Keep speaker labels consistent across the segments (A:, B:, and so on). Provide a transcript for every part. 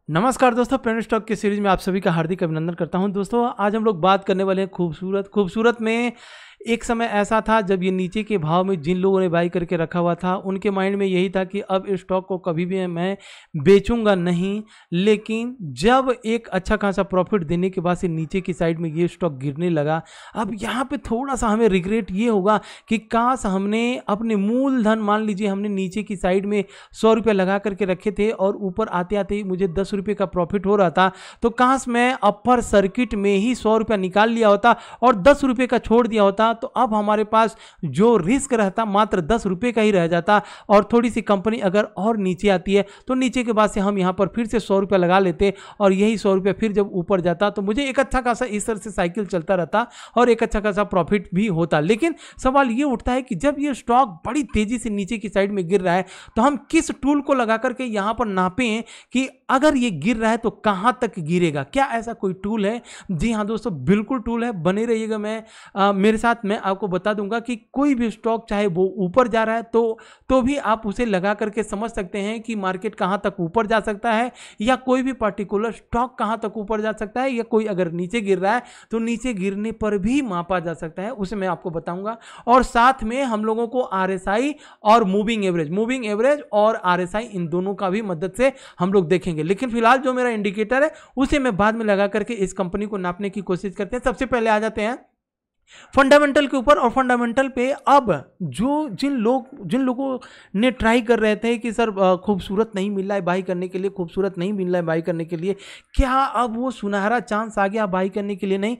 A: नमस्कार दोस्तों, pen stock की सीरीज में आप सभी का हार्दिक अभिनंदन करता हूं। दोस्तों आज हम लोग बात करने वाले हैं खूबसूरत में। एक समय ऐसा था जब ये नीचे के भाव में जिन लोगों ने बाई करके रखा हुआ था उनके माइंड में यही था कि अब इस स्टॉक को कभी भी मैं बेचूंगा नहीं। लेकिन जब एक अच्छा खासा प्रॉफिट देने के बाद से नीचे की साइड में ये स्टॉक गिरने लगा, अब यहाँ पे थोड़ा सा हमें रिग्रेट ये होगा कि काश हमने अपने मूलधन, मान लीजिए हमने नीचे की साइड में 100 रुपये लगा करके रखे थे और ऊपर आते आते ही मुझे 10 रुपये का प्रॉफिट हो रहा था, तो काश मैं अपर सर्किट में ही 100 रुपया निकाल लिया होता और 10 रुपये का छोड़ दिया होता, तो अब हमारे पास जो रिस्क रहता मात्र 10 रुपये का ही रह जाता। और थोड़ी सी कंपनी अगर और नीचे आती है तो नीचे के बाद से हम यहां पर फिर से 100 रुपया लगा लेते और यही 100 रुपया फिर जब ऊपर जाता तो मुझे एक अच्छा खासा इस तरह से साइकिल चलता रहता और एक अच्छा खासा प्रॉफिट भी होता। लेकिन सवाल ये उठता है कि जब ये स्टॉक बड़ी तेजी से नीचे की साइड में गिर रहा है तो हम किस टूल को लगा करके यहां पर नापें कि अगर ये गिर रहा है तो कहां तक गिरेगा? क्या ऐसा कोई टूल है? जी हां दोस्तों, बिल्कुल टूल है। बने रहिएगा, मेरे साथ मैं आपको बता दूंगा कि कोई भी स्टॉक चाहे वो ऊपर जा रहा है तो भी आप उसे लगा करके समझ सकते हैं कि मार्केट कहां तक ऊपर जा सकता है या कोई भी पर्टिकुलर स्टॉक कहां तक ऊपर जा सकता है, या कोई अगर नीचे गिर रहा है तो नीचे गिरने पर भी मापा जा सकता है, उसे मैं आपको बताऊंगा। और साथ में हम लोगों को RSI और मूविंग एवरेज और RSI इन दोनों का भी मदद से हम लोग देखेंगे। लेकिन फिलहाल जो मेरा इंडिकेटर है उसे मैं बाद में लगा करके इस कंपनी को नापने की कोशिश करते हैं। सबसे पहले आ जाते हैं फंडामेंटल के ऊपर। और फंडामेंटल पे अब जिन लोगों ने ट्राई कर रहे थे कि सर खूबसूरत नहीं मिल रहा है बाई करने के लिए, खूबसूरत नहीं मिल रहा है बाई करने के लिए, क्या अब वो सुनहरा चांस आ गया बाई करने के लिए? नहीं,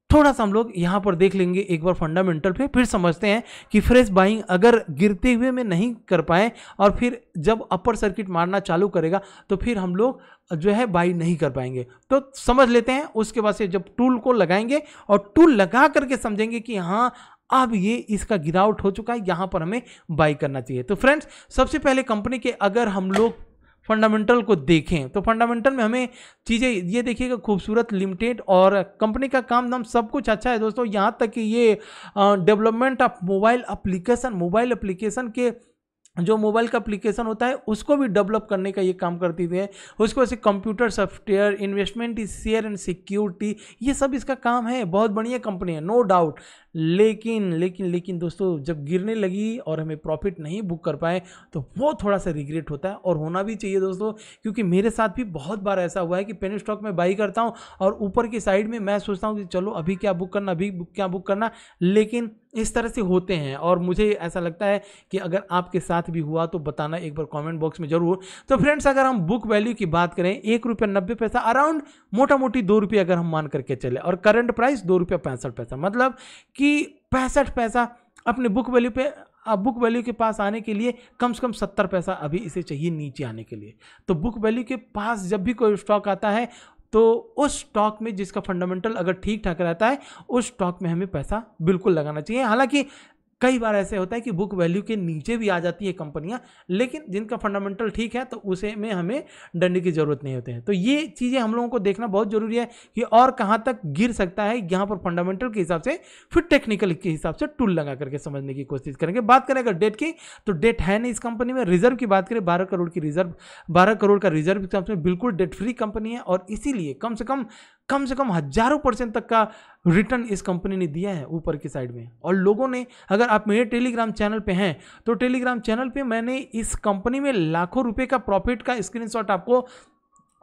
A: थोड़ा सा हम लोग यहाँ पर देख लेंगे एक बार फंडामेंटल पे, फिर समझते हैं कि फ्रेश बाइंग अगर गिरते हुए में नहीं कर पाए और फिर जब अपर सर्किट मारना चालू करेगा तो फिर हम लोग जो है बाई नहीं कर पाएंगे। तो समझ लेते हैं, उसके बाद से जब टूल को लगाएंगे और टूल लगा करके समझेंगे कि हाँ अब ये इसका गिरावट हो चुका है, यहाँ पर हमें बाई करना चाहिए। तो फ्रेंड्स, सबसे पहले कंपनी के अगर हम लोग फंडामेंटल को देखें तो फंडामेंटल में हमें चीज़ें ये देखिएगा, खूबसूरत लिमिटेड और कंपनी का काम धाम सब कुछ अच्छा है दोस्तों। यहाँ तक कि ये डेवलपमेंट ऑफ मोबाइल एप्लीकेशन के जो मोबाइल का एप्लीकेशन होता है उसको भी डेवलप करने का ये काम करती है। उसको ऐसे computer software, investment is share and security, ये सब इसका काम है। बहुत बढ़िया कंपनी है, नो डाउट। लेकिन दोस्तों, जब गिरने लगी और हमें प्रॉफिट नहीं बुक कर पाए तो वो थोड़ा सा रिग्रेट होता है और होना भी चाहिए दोस्तों, क्योंकि मेरे साथ भी बहुत बार ऐसा हुआ है कि पेनी स्टॉक में बाई करता हूँ और ऊपर की साइड में मैं सोचता हूँ कि चलो अभी क्या बुक करना, लेकिन इस तरह से होते हैं। और मुझे ऐसा लगता है कि अगर आपके साथ भी हुआ तो बताना एक बार कमेंट बॉक्स में जरूर। तो फ्रेंड्स, अगर हम बुक वैल्यू की बात करें, 1 रुपया 90 पैसा, अराउंड मोटा मोटी 2 रुपये अगर हम मान करके चले, और करंट प्राइस 2 रुपया 65 पैसा, मतलब कि 65 पैसा अपने बुक वैल्यू के पास आने के लिए कम से कम 70 पैसा अभी इसे चाहिए नीचे आने के लिए। तो बुक वैल्यू के पास जब भी कोई स्टॉक आता है तो उस स्टॉक में जिसका फंडामेंटल अगर ठीक ठाक रहता है उस स्टॉक में हमें पैसा बिल्कुल लगाना चाहिए। हालांकि कई बार ऐसे होता है कि बुक वैल्यू के नीचे भी आ जाती है कंपनियां, लेकिन जिनका फंडामेंटल ठीक है तो उसे में हमें डरने की जरूरत नहीं होती है। तो ये चीज़ें हम लोगों को देखना बहुत जरूरी है कि और कहां तक गिर सकता है, यहाँ पर फंडामेंटल के हिसाब से, फिर टेक्निकल के हिसाब से टूल लगा करके समझने की कोशिश करेंगे। बात करें अगर डेट की, तो डेट है नहीं इस कंपनी में। रिजर्व की बात करें, 12 करोड़ का रिजर्व के हिसाब से बिल्कुल डेट फ्री कंपनी है और इसीलिए कम से कम हजारों % तक का रिटर्न इस कंपनी ने दिया है ऊपर की साइड में। और लोगों ने, अगर आप मेरे टेलीग्राम चैनल पे हैं तो टेलीग्राम चैनल पे मैंने इस कंपनी में लाखों रुपए का प्रॉफिट का स्क्रीनशॉट आपको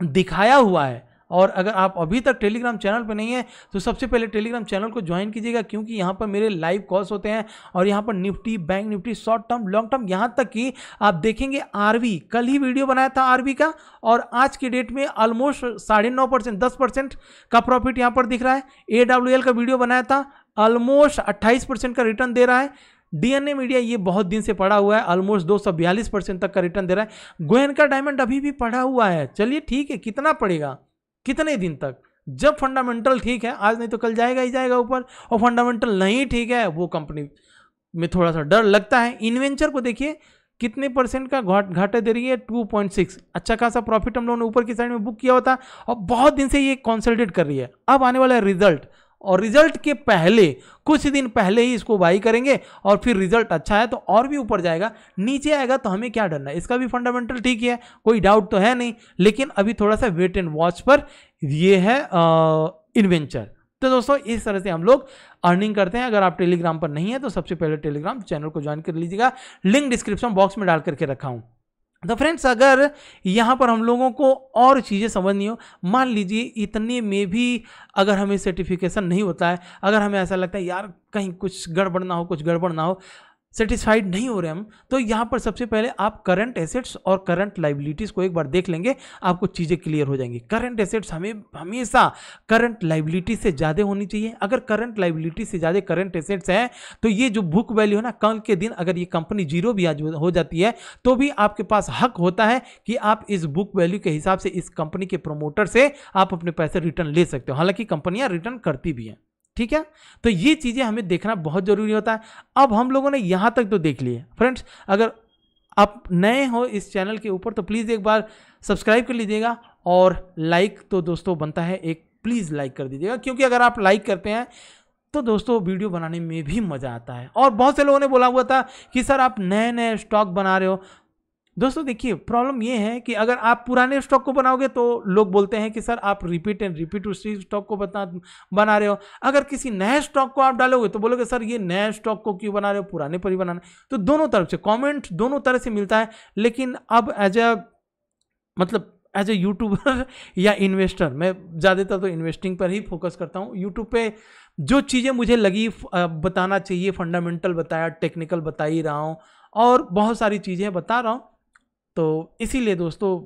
A: दिखाया हुआ है। और अगर आप अभी तक टेलीग्राम चैनल पर नहीं है तो सबसे पहले टेलीग्राम चैनल को ज्वाइन कीजिएगा, क्योंकि यहाँ पर मेरे लाइव कॉल्स होते हैं और यहाँ पर Nifty, bank Nifty, short term, long term, यहाँ तक कि आप देखेंगे आरवी, कल ही वीडियो बनाया था आरवी का और आज की डेट में ऑलमोस्ट 9.5%, 10% का प्रॉफिट यहाँ पर दिख रहा है। AWL का वीडियो बनाया था, ऑलमोस्ट 28% का रिटर्न दे रहा है। DNA मीडिया ये बहुत दिन से पड़ा हुआ है, ऑलमोस्ट 242% तक का रिटर्न दे रहा है। गोयनका डायमंड अभी भी पड़ा हुआ है, चलिए ठीक है, कितना पड़ेगा, कितने दिन तक? जब फंडामेंटल ठीक है, आज नहीं तो कल जाएगा ही जाएगा ऊपर, और फंडामेंटल नहीं ठीक है वो कंपनी में थोड़ा सा डर लगता है। इन्वेंचर को देखिए कितने % का घाटा दे रही है, 2.6, अच्छा खासा प्रॉफिट हम लोगों ने ऊपर की साइड में बुक किया होता और बहुत दिन से ये कंसोलिडेट कर रही है। अब आने वाला है रिजल्ट और रिजल्ट के पहले कुछ दिन पहले ही इसको बाई करेंगे और फिर रिजल्ट अच्छा है तो और भी ऊपर जाएगा, नीचे आएगा तो हमें क्या डरना है। इसका भी फंडामेंटल ठीक है, कोई डाउट तो है नहीं, लेकिन अभी थोड़ा सा वेट एंड वॉच पर ये है इन्वेंचर। तो दोस्तों इस तरह से हम लोग अर्निंग करते हैं। अगर आप टेलीग्राम पर नहीं है तो सबसे पहले टेलीग्राम चैनल को ज्वाइन कर लीजिएगा, लिंक डिस्क्रिप्शन बॉक्स में डाल करके रखा हूं। तो फ्रेंड्स अगर यहाँ पर हम लोगों को और चीज़ें समझनी हो, मान लीजिए इतने में भी अगर हमें सर्टिफिकेशन नहीं होता है, अगर हमें ऐसा लगता है यार कहीं कुछ गड़बड़ ना हो, कुछ गड़बड़ ना हो, सेटिस्फाइड नहीं हो रहे हम, तो यहाँ पर सबसे पहले आप करंट एसेट्स और करंट लाइबिलिटीज़ को एक बार देख लेंगे, आपको चीज़ें क्लियर हो जाएंगी। करंट एसेट्स हमें हमेशा करंट लाइबिलिटी से ज़्यादा होनी चाहिए। अगर करंट लाइबिलिटी से ज़्यादा करंट एसेट्स हैं तो ये जो बुक वैल्यू है ना, कल के दिन अगर ये कंपनी जीरो भी आज हो जाती है तो भी आपके पास हक होता है कि आप इस बुक वैल्यू के हिसाब से इस कंपनी के प्रोमोटर से आप अपने पैसे रिटर्न ले सकते हो। हालांकि कंपनियां रिटर्न करती भी हैं, ठीक है। तो ये चीजें हमें देखना बहुत जरूरी होता है। अब हम लोगों ने यहां तक तो देख लिए फ्रेंड्स, अगर आप नए हो इस चैनल के ऊपर तो प्लीज एक बार सब्सक्राइब कर लीजिएगा और लाइक तो दोस्तों बनता है, एक प्लीज लाइक कर दीजिएगा, क्योंकि अगर आप लाइक करते हैं तो दोस्तों वीडियो बनाने में भी मजा आता है। और बहुत से लोगों ने बोला हुआ था कि सर आप नए नए स्टॉक बना रहे हो। दोस्तों देखिए प्रॉब्लम ये है कि अगर आप पुराने स्टॉक को बनाओगे तो लोग बोलते हैं कि सर आप रिपीट एंड रिपीट उसी स्टॉक को बना रहे हो। अगर किसी नए स्टॉक को आप डालोगे तो बोलोगे सर ये नए स्टॉक को क्यों बना रहे हो, पुराने पर ही बनाना। तो दोनों तरफ से कमेंट दोनों तरह से मिलता है। लेकिन अब एज ए यूट्यूबर या इन्वेस्टर, मैं ज़्यादातर तो इन्वेस्टिंग पर ही फोकस करता हूँ। यूट्यूब पे जो चीज़ें मुझे लगी बताना चाहिए, फंडामेंटल बताया, टेक्निकल बता ही रहा हूँ और बहुत सारी चीज़ें बता रहा हूँ। तो इसीलिए दोस्तों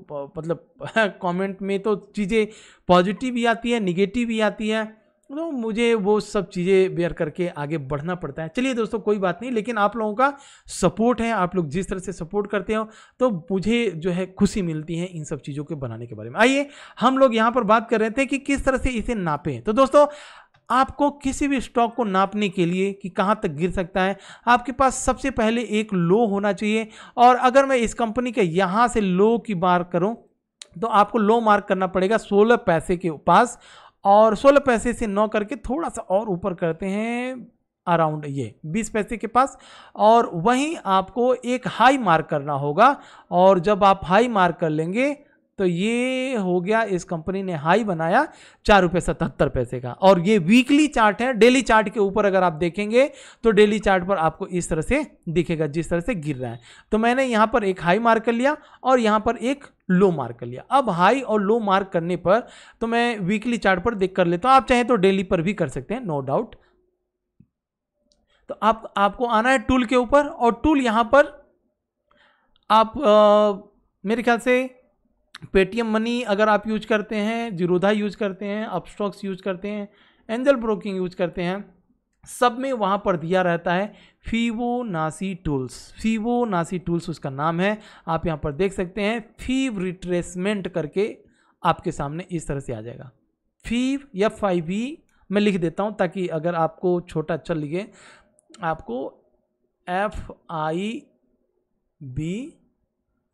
A: कमेंट में तो चीज़ें पॉजिटिव भी आती है, निगेटिव भी आती है, तो मुझे वो सब चीज़ें बेयर करके आगे बढ़ना पड़ता है। चलिए दोस्तों कोई बात नहीं, लेकिन आप लोगों का सपोर्ट है, आप लोग जिस तरह से सपोर्ट करते हो तो मुझे जो है खुशी मिलती है इन सब चीज़ों के बनाने के बारे में। आइए हम लोग यहाँ पर बात कर रहे थे कि किस तरह से इसे नापें। तो दोस्तों आपको किसी भी स्टॉक को नापने के लिए कि कहां तक गिर सकता है, आपके पास सबसे पहले एक लो होना चाहिए। और अगर मैं इस कंपनी के यहां से लो की मार्क करूं तो आपको लो मार्क करना पड़ेगा 16 पैसे के पास, और 16 पैसे से 9 करके थोड़ा सा और ऊपर करते हैं अराउंड ये 20 पैसे के पास, और वहीं आपको एक हाई मार्क करना होगा। और जब आप हाई मार्क कर लेंगे तो ये हो गया, इस कंपनी ने हाई बनाया 4 रुपये 77 पैसे का। और ये वीकली चार्ट है, डेली चार्ट के ऊपर अगर आप देखेंगे तो डेली चार्ट पर आपको इस तरह से दिखेगा जिस तरह से गिर रहा है। तो मैंने यहाँ पर एक हाई मार्क कर लिया और यहाँ पर एक लो मार्क कर लिया। अब हाई और लो मार्क करने पर तो मैं वीकली चार्ट पर देख कर लेता हूँ, आप चाहें तो डेली पर भी कर सकते हैं, नो डाउट। तो आपको आना है टूल के ऊपर, और टूल यहाँ पर आप मेरे ख्याल से पेटीएम मनी अगर आप यूज करते हैं, जीरोधा यूज करते हैं, अपस्टॉक्स यूज करते हैं, एंजल ब्रोकिंग यूज करते हैं, सब में वहाँ पर दिया रहता है फिबोनाची टूल्स। फिबोनाची टूल्स उसका नाम है, आप यहाँ पर देख सकते हैं। फीव रिट्रेसमेंट करके आपके सामने इस तरह से आ जाएगा। फीव या 5V मैं लिख देता हूँ ताकि अगर आपको छोटा अच्छा लिखे, आपको FIB,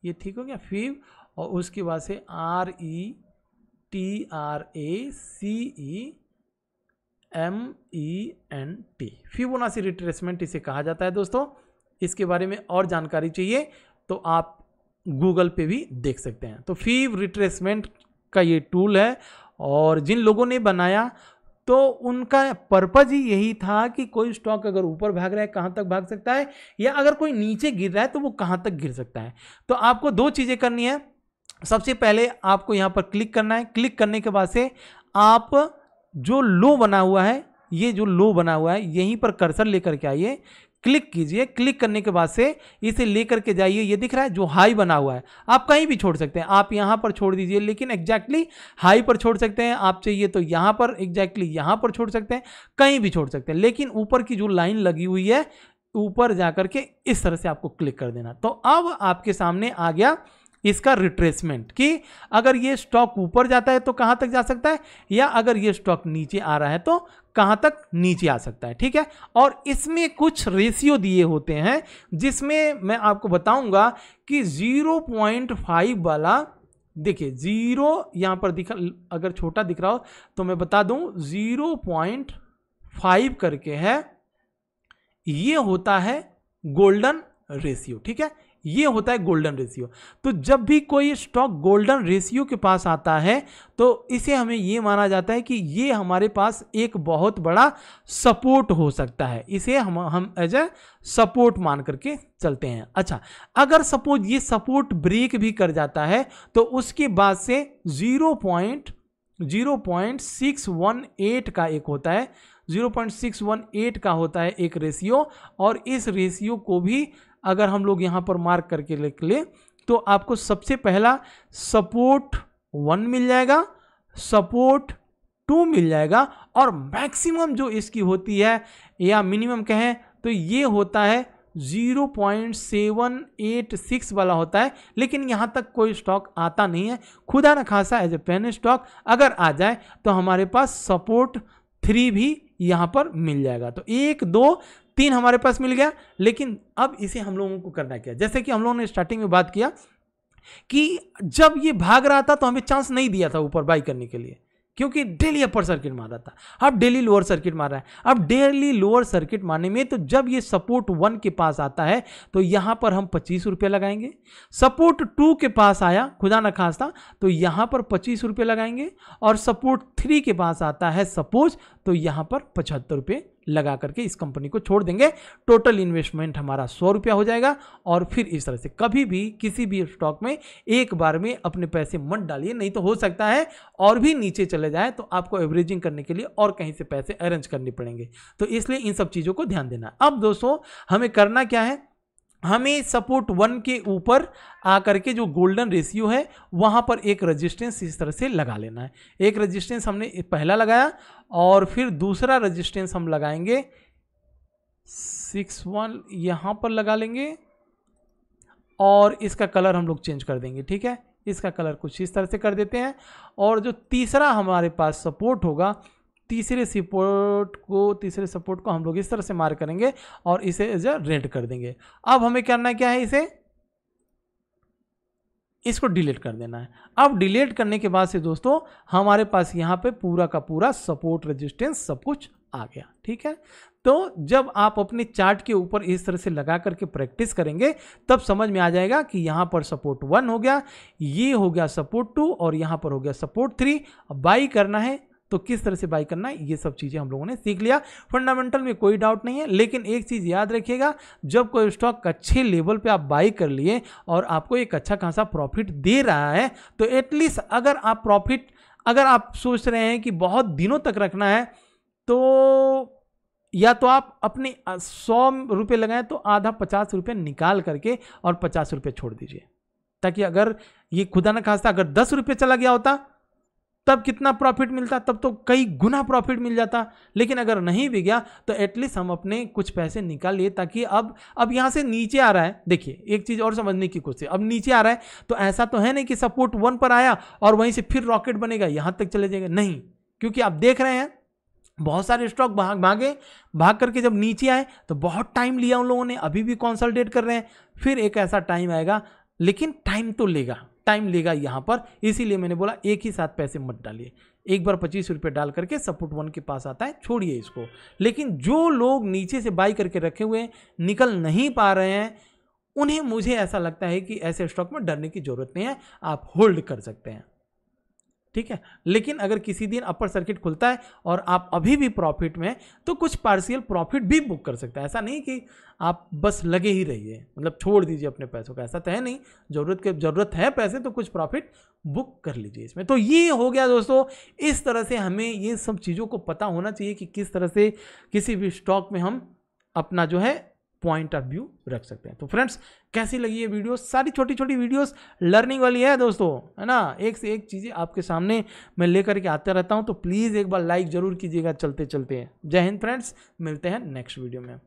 A: ये ठीक हो गया, फीव, और उसके बाद से RETRACEMENT, फिबोनाची रिट्रेसमेंट इसे कहा जाता है। दोस्तों इसके बारे में और जानकारी चाहिए तो आप गूगल पे भी देख सकते हैं। तो फीव रिट्रेसमेंट का ये टूल है, और जिन लोगों ने बनाया तो उनका पर्पज ही यही था कि कोई स्टॉक अगर ऊपर भाग रहा है कहाँ तक भाग सकता है, या अगर कोई नीचे गिर रहा है तो वो कहाँ तक गिर सकता है। तो आपको दो चीज़ें करनी है। सबसे पहले आपको यहाँ पर क्लिक करना है। क्लिक करने के बाद से आप जो लो बना हुआ है, ये जो लो बना हुआ है यहीं पर कर्सर लेकर के आइए, क्लिक कीजिए। क्लिक करने के बाद से इसे लेकर के जाइए, ये दिख रहा है जो हाई बना हुआ है, आप कहीं भी छोड़ सकते हैं। आप यहाँ पर छोड़ दीजिए, लेकिन एग्जैक्टली हाई पर छोड़ सकते हैं। आप चाहिए तो यहाँ पर एग्जैक्टली यहाँ पर छोड़ सकते हैं, कहीं भी छोड़ सकते हैं। लेकिन ऊपर की जो लाइन लगी हुई है, ऊपर जाकर के इस तरह से आपको क्लिक कर देना। तो अब आपके सामने आ गया इसका रिट्रेसमेंट कि अगर ये स्टॉक ऊपर जाता है तो कहां तक जा सकता है, या अगर ये स्टॉक नीचे आ रहा है तो कहां तक नीचे आ सकता है। ठीक है, और इसमें कुछ रेशियो दिए होते हैं जिसमें मैं आपको बताऊंगा कि 0.5 वाला, देखिए 0 यहां पर दिखा, अगर छोटा दिख रहा हो तो मैं बता दूं 0.5 5 करके है, ये होता है गोल्डन रेशियो। ठीक है, ये होता है गोल्डन रेशियो। तो जब भी कोई स्टॉक गोल्डन रेशियो के पास आता है तो इसे हमें ये माना जाता है कि ये हमारे पास एक बहुत बड़ा सपोर्ट हो सकता है, इसे हम एज ए सपोर्ट मान करके चलते हैं। अच्छा, अगर सपोज ये सपोर्ट ब्रेक भी कर जाता है तो उसके बाद से 0.618 का एक होता है, 0.618 का होता है एक रेशियो, और इस रेशियो को भी अगर हम लोग यहाँ पर मार्क करके लिख ले तो आपको सबसे पहला सपोर्ट 1 मिल जाएगा, सपोर्ट 2 मिल जाएगा, और मैक्सिमम जो इसकी होती है या मिनिमम कहें तो ये होता है 0.786 वाला होता है। लेकिन यहाँ तक कोई स्टॉक आता नहीं है, खुदा न खासा एज ए पेन स्टॉक अगर आ जाए तो हमारे पास सपोर्ट 3 भी यहाँ पर मिल जाएगा। तो 1 2 3 हमारे पास मिल गया। लेकिन अब इसे हम लोगों को करना क्या, जैसे कि हम लोगों ने स्टार्टिंग में बात किया कि जब ये भाग रहा था तो हमें चांस नहीं दिया था ऊपर बाई करने के लिए, क्योंकि डेली अपर सर्किट मार रहा था। अब डेली लोअर सर्किट मार रहा है। अब डेली लोअर सर्किट मारने में तो जब ये सपोर्ट 1 के पास आता है तो यहां पर हम 25 रुपये लगाएंगे, सपोर्ट 2 के पास आया खुदा न खास्ता तो यहां पर 25 रुपये लगाएंगे, और सपोर्ट 3 के पास आता है सपोज तो यहां पर 75 रुपये लगा करके इस कंपनी को छोड़ देंगे। टोटल इन्वेस्टमेंट हमारा 100 रुपया हो जाएगा। और फिर इस तरह से कभी भी किसी भी स्टॉक में एक बार में अपने पैसे मत डालिए, नहीं तो हो सकता है और भी नीचे चले जाए तो आपको एवरेजिंग करने के लिए और कहीं से पैसे अरेंज करने पड़ेंगे। तो इसलिए इन सब चीज़ों को ध्यान देना। अब दोस्तों हमें करना क्या है, हमें सपोर्ट 1 के ऊपर आकर के जो गोल्डन रेशियो है वहां पर एक रेजिस्टेंस इस तरह से लगा लेना है। एक रेजिस्टेंस हमने पहला लगाया और फिर दूसरा रेजिस्टेंस हम लगाएंगे 61 यहां पर लगा लेंगे, और इसका कलर हम लोग चेंज कर देंगे। ठीक है, इसका कलर कुछ इस तरह से कर देते हैं। और जो तीसरा हमारे पास सपोर्ट होगा, तीसरे सपोर्ट को हम लोग इस तरह से मार करेंगे और इसे एज अ रेड कर देंगे। अब हमें करना क्या है, इसको डिलीट कर देना है। अब डिलीट करने के बाद से दोस्तों हमारे पास यहाँ पे पूरा का पूरा सपोर्ट रेजिस्टेंस सब कुछ आ गया। ठीक है, तो जब आप अपने चार्ट के ऊपर इस तरह से लगा करके प्रैक्टिस करेंगे तब समझ में आ जाएगा कि यहाँ पर सपोर्ट 1 हो गया, ये हो गया सपोर्ट 2 और यहाँ पर हो गया सपोर्ट 3। अब बाई करना है तो किस तरह से बाई करना है, ये सब चीज़ें हम लोगों ने सीख लिया। फंडामेंटल में कोई डाउट नहीं है, लेकिन एक चीज़ याद रखिएगा, जब कोई स्टॉक अच्छे लेवल पे आप बाई कर लिए और आपको एक अच्छा खासा प्रॉफिट दे रहा है तो एटलीस्ट अगर आप सोच रहे हैं कि बहुत दिनों तक रखना है तो या तो आप अपने 100 रुपये लगाएं तो आधा 50 रुपये निकाल करके और 50 रुपये छोड़ दीजिए, ताकि अगर ये खुदा न खास्ता अगर 10 रुपये चला गया होता तब कितना प्रॉफिट मिलता, तब तो कई गुना प्रॉफिट मिल जाता। लेकिन अगर नहीं भी गया तो एटलीस्ट हम अपने कुछ पैसे निकाल लिए, ताकि अब यहाँ से नीचे आ रहा है। देखिए एक चीज़ और समझने की कोशिश, अब नीचे आ रहा है तो ऐसा तो है नहीं कि सपोर्ट 1 पर आया और वहीं से फिर रॉकेट बनेगा यहाँ तक चले जाएगा, नहीं। क्योंकि आप देख रहे हैं बहुत सारे स्टॉक भाग करके जब नीचे आए तो बहुत टाइम लिया उन लोगों ने, अभी भी कंसल्टेट कर रहे हैं। फिर एक ऐसा टाइम आएगा, लेकिन टाइम तो टाइम लेगा यहाँ पर। इसीलिए मैंने बोला एक ही साथ पैसे मत डालिए, एक बार 25 रुपये डाल करके सपोर्ट 1 के पास आता है छोड़िए इसको। लेकिन जो लोग नीचे से बाई करके रखे हुए हैं, निकल नहीं पा रहे हैं, उन्हें मुझे ऐसा लगता है कि ऐसे स्टॉक में डरने की जरूरत नहीं है, आप होल्ड कर सकते हैं। ठीक है, लेकिन अगर किसी दिन अपर सर्किट खुलता है और आप अभी भी प्रॉफिट में तो कुछ पार्शियल प्रॉफिट भी बुक कर सकते हैं। ऐसा नहीं कि आप बस लगे ही रहिए, मतलब छोड़ दीजिए अपने पैसों का, ऐसा तो है नहीं। जरूरत है पैसे तो कुछ प्रॉफिट बुक कर लीजिए इसमें। तो ये हो गया दोस्तों, इस तरह से हमें ये सब चीज़ों को पता होना चाहिए कि किस तरह से किसी भी स्टॉक में हम अपना जो है पॉइंट ऑफ व्यू रख सकते हैं। तो फ्रेंड्स कैसी लगी ये वीडियो, सारी छोटी छोटी वीडियोस लर्निंग वाली है दोस्तों, है ना। एक से एक चीज़ें आपके सामने मैं लेकर के आता रहता हूं, तो प्लीज़ एक बार लाइक जरूर कीजिएगा चलते चलते। जय हिंद फ्रेंड्स, मिलते हैं नेक्स्ट वीडियो में।